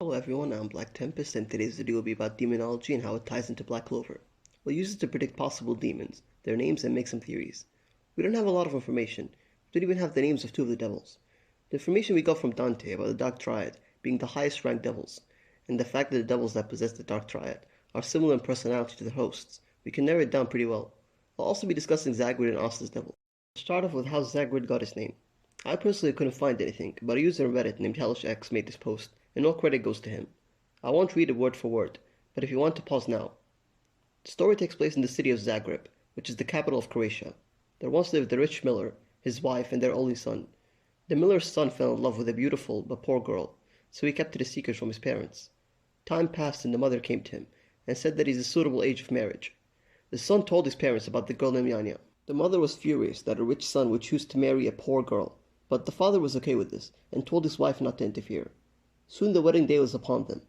Hello everyone, I'm Black Tempest, and today's video will be about demonology and how it ties into Black Clover. We'll use it to predict possible demons, their names, and make some theories. We don't have a lot of information. We don't even have the names of two of the devils. The information we got from Dante about the Dark Triad being the highest ranked devils, and the fact that the devils that possess the Dark Triad are similar in personality to their hosts, we can narrow it down pretty well. I'll also be discussing Zagrid and Asta's devil. I'll start off with how Zagrid got his name. I personally couldn't find anything, but a user on Reddit named HellishX made this post, and all credit goes to him. I won't read it word for word, but if you want to pause now. The story takes place in the city of Zagreb, which is the capital of Croatia. There once lived a rich miller, his wife, and their only son. The miller's son fell in love with a beautiful but poor girl, so he kept it a secret from his parents. Time passed and the mother came to him, and said that he's a suitable age of marriage. The son told his parents about the girl named Yanya. The mother was furious that a rich son would choose to marry a poor girl, but the father was okay with this, and told his wife not to interfere. Soon the wedding day was upon them.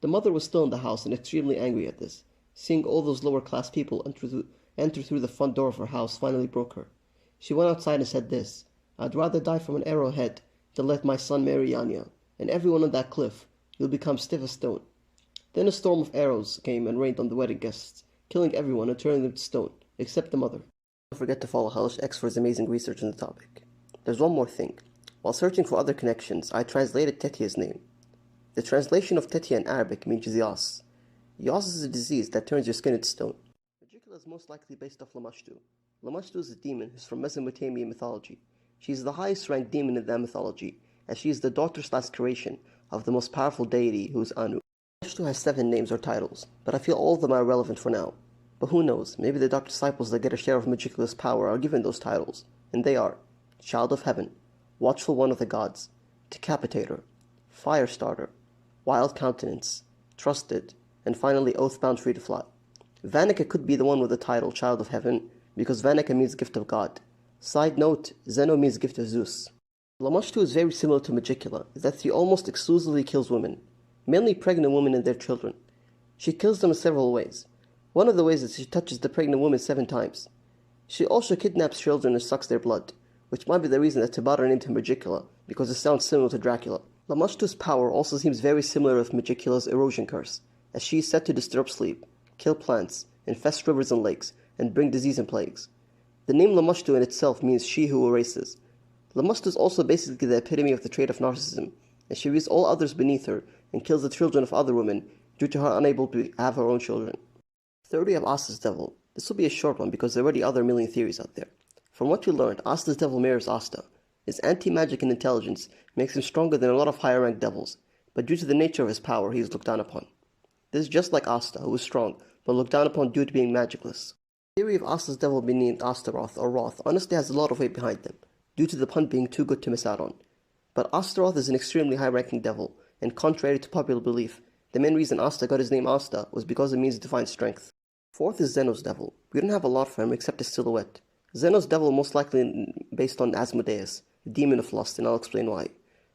The mother was still in the house and extremely angry at this. Seeing all those lower-class people enter through the front door of her house finally broke her. She went outside and said this, "I'd rather die from an arrowhead than let my son marry Yanya, and everyone on that cliff, you'll become stiff as stone." Then a storm of arrows came and rained on the wedding guests, killing everyone and turning them to stone, except the mother. Don't forget to follow HellishX for his amazing research on the topic. There's one more thing. While searching for other connections, I translated Tetia's name. The translation of Tetia in Arabic means yas. Yas is a disease that turns your skin into stone. Magicula is most likely based off Lamashtu. Lamashtu is a demon who's from Mesopotamian mythology. She is the highest ranked demon in that mythology, as she is the daughter/creation of the most powerful deity who is Anu. Lamashtu has 7 names or titles, but I feel all of them are irrelevant for now. But who knows, maybe the dark disciples that get a share of Magicula's power are given those titles, and they are Child of Heaven, Watchful One of the Gods, Decapitator, Firestarter, Wild Countenance, Trusted, and finally Oathbound Free to Fly. Vanica could be the one with the title Child of Heaven, because Vanica means gift of God. Side note, Zeno means gift of Zeus. Lamashtu is very similar to Magicula, in that she almost exclusively kills women, mainly pregnant women and their children. She kills them in several ways. One of the ways is she touches the pregnant woman 7 times. She also kidnaps children and sucks their blood, which might be the reason that Tabata named him Magicula, because it sounds similar to Dracula. Lamashtu's power also seems very similar with Magicula's erosion curse, as she is said to disturb sleep, kill plants, infest rivers and lakes, and bring disease and plagues. The name Lamashtu in itself means she who erases. Lamashtu is also basically the epitome of the trait of narcissism, as she views all others beneath her and kills the children of other women due to her unable to have her own children. Theory of Asta's devil. This will be a short one because there are already other million theories out there. From what we learned, Asta's devil mirrors Asta. His anti-magic and intelligence makes him stronger than a lot of higher-ranked devils, but due to the nature of his power, he is looked down upon. This is just like Asta, who is strong, but looked down upon due to being magicless. The theory of Asta's devil being named Astaroth or Roth honestly has a lot of weight behind them, due to the pun being too good to miss out on. But Astaroth is an extremely high-ranking devil, and contrary to popular belief, the main reason Asta got his name Asta was because it means divine strength. Fourth is Zeno's devil. We don't have a lot for him except his silhouette. Zeno's devil most likely based on Asmodeus, the demon of lust, and I'll explain why.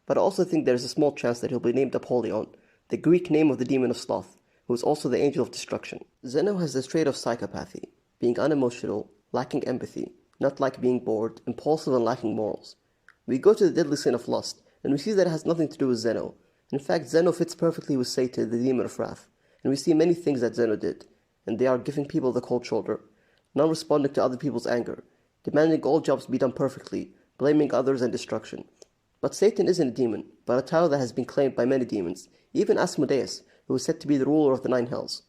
But I also think there is a small chance that he'll be named Apollyon, the Greek name of the demon of sloth, who is also the angel of destruction. Zeno has the trait of psychopathy, being unemotional, lacking empathy, not like being bored, impulsive, and lacking morals. We go to the deadly sin of lust, and we see that it has nothing to do with Zeno. In fact, Zeno fits perfectly with Satan, the demon of wrath, and we see many things that Zeno did, and they are giving people the cold shoulder, not responding to other people's anger, demanding all jobs be done perfectly, blaming others and destruction. But Satan isn't a demon, but a title that has been claimed by many demons, even Asmodeus, who is said to be the ruler of the 9 hells.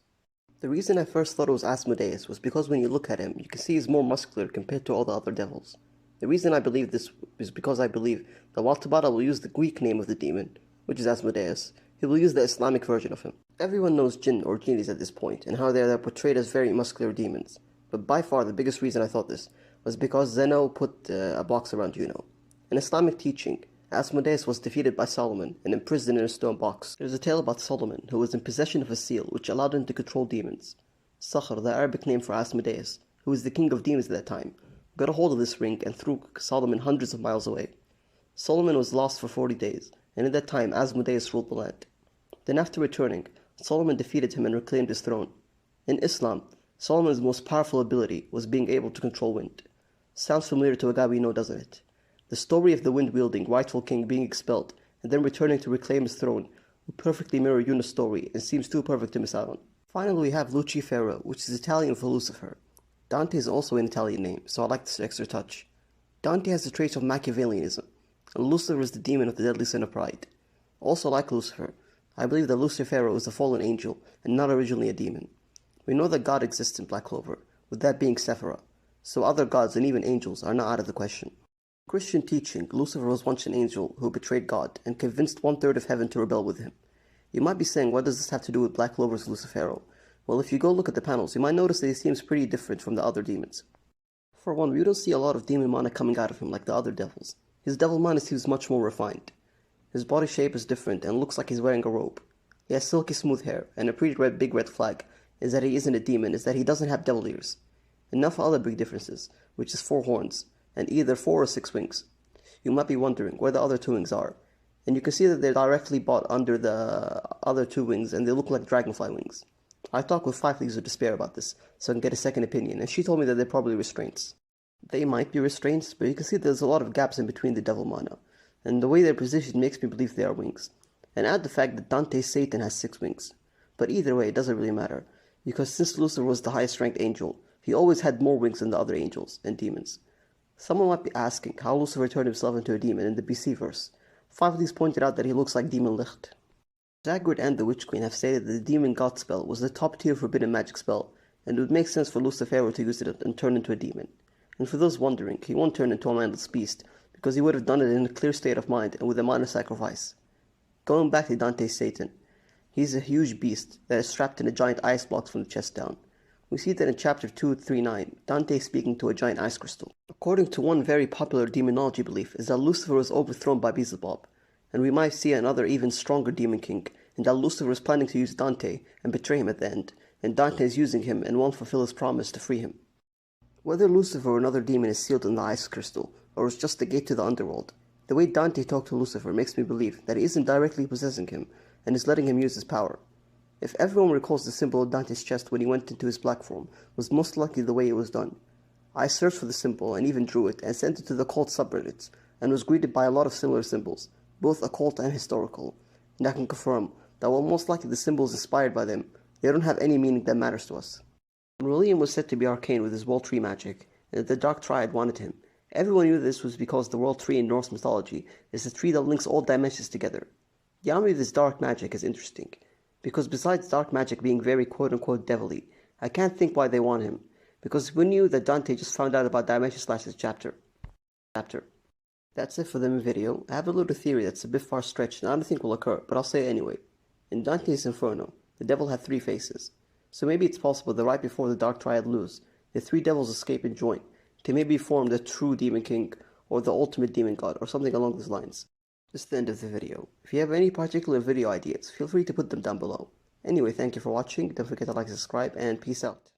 The reason I first thought it was Asmodeus was because when you look at him, you can see he's more muscular compared to all the other devils. The reason I believe this is because I believe that while Tabata will use the Greek name of the demon, which is Asmodeus, he will use the Islamic version of him. Everyone knows jinn or genies at this point, and how they are portrayed as very muscular demons. But by far the biggest reason I thought this was because Zeno put a box around Juno. In Islamic teaching, Asmodeus was defeated by Solomon and imprisoned in a stone box. There's a tale about Solomon, who was in possession of a seal which allowed him to control demons. Sakhr, the Arabic name for Asmodeus, who was the king of demons at that time, got a hold of this ring and threw Solomon hundreds of miles away. Solomon was lost for 40 days, and in that time Asmodeus ruled the land. Then after returning, Solomon defeated him and reclaimed his throne. In Islam, Solomon's most powerful ability was being able to control wind. Sounds familiar to a guy we know, doesn't it? The story of the wind-wielding rightful king being expelled and then returning to reclaim his throne who perfectly mirror Yuna's story and seems too perfect to miss out on. Finally, we have Lucifero, which is Italian for Lucifer. Dante is also an Italian name, so I like this extra touch. Dante has the traits of Machiavellianism, and Lucifer is the demon of the deadly sin of pride. Also, like Lucifer, I believe that Lucifero is a fallen angel and not originally a demon. We know that God exists in Black Clover, with that being Sephira, so other gods and even angels are not out of the question. In Christian teaching, Lucifer was once an angel who betrayed God and convinced 1/3 of heaven to rebel with him. You might be saying, what does this have to do with Black Clover's Lucifero? Well, if you go look at the panels, you might notice that he seems pretty different from the other demons. For one, we don't see a lot of demon mana coming out of him like the other devils. His devil mana seems much more refined. His body shape is different and looks like he's wearing a robe. He has silky smooth hair, and a pretty big red flag is that he isn't a demon, is that he doesn't have devil ears. And now for other big differences, which is 4 horns, and either 4 or 6 wings. You might be wondering where the other 2 wings are, and you can see that they're directly bought under the other 2 wings, and they look like dragonfly wings. I talked with 5 Leagues of Despair about this, so I can get a second opinion, and she told me that they're probably restraints. They might be restraints, but you can see there's a lot of gaps in between the devil mana, and the way they're positioned makes me believe they are wings. And add the fact that Dante's Satan has 6 wings. But either way, it doesn't really matter, because since Lucifer was the highest ranked angel, he always had more wings than the other angels and demons. Someone might be asking how Lucifer turned himself into a demon in the BC verse. 5 Leagues pointed out that he looks like Demon Licht. Zagrid and the Witch Queen have stated that the Demon God spell was the top tier forbidden magic spell, and it would make sense for Lucifero to use it and turn into a demon. And for those wondering, he won't turn into a mindless beast, because he would have done it in a clear state of mind and with a minor sacrifice. Going back to Dante's Satan, he's a huge beast that is strapped in a giant ice block from the chest down. We see that in chapter 239, Dante is speaking to a giant ice crystal. According to one very popular demonology belief is that Lucifer was overthrown by Beelzebub, and we might see another even stronger demon king, and that Lucifer is planning to use Dante and betray him at the end, and Dante is using him and won't fulfill his promise to free him. Whether Lucifer or another demon is sealed in the ice crystal, or is just the gate to the underworld, the way Dante talked to Lucifer makes me believe that he isn't directly possessing him, and is letting him use his power. If everyone recalls the symbol of Dante's chest when he went into his black form, was most likely the way it was done. I searched for the symbol and even drew it and sent it to the occult subreddits, and was greeted by a lot of similar symbols, both occult and historical, and I can confirm that while most likely the symbol is inspired by them, they don't have any meaning that matters to us. When William was said to be arcane with his World Tree magic, and that the Dark Triad wanted him, everyone knew this was because the World Tree in Norse mythology is the tree that links all dimensions together. The army of this dark magic is interesting, because besides dark magic being very quote-unquote devilly, I can't think why they want him, because we knew that Dante just found out about Dimension Slash's chapter. That's it for the video. I have a little theory that's a bit far-stretched and I don't think will occur, but I'll say it anyway. In Dante's Inferno, the devil had 3 faces, so maybe it's possible that right before the Dark Triad lose, the 3 devils escape and join, to maybe form the true Demon King, or the ultimate Demon God, or something along those lines. This is the end of the video. If you have any particular video ideas, feel free to put them down below. Anyway, thank you for watching, don't forget to like and subscribe, and peace out.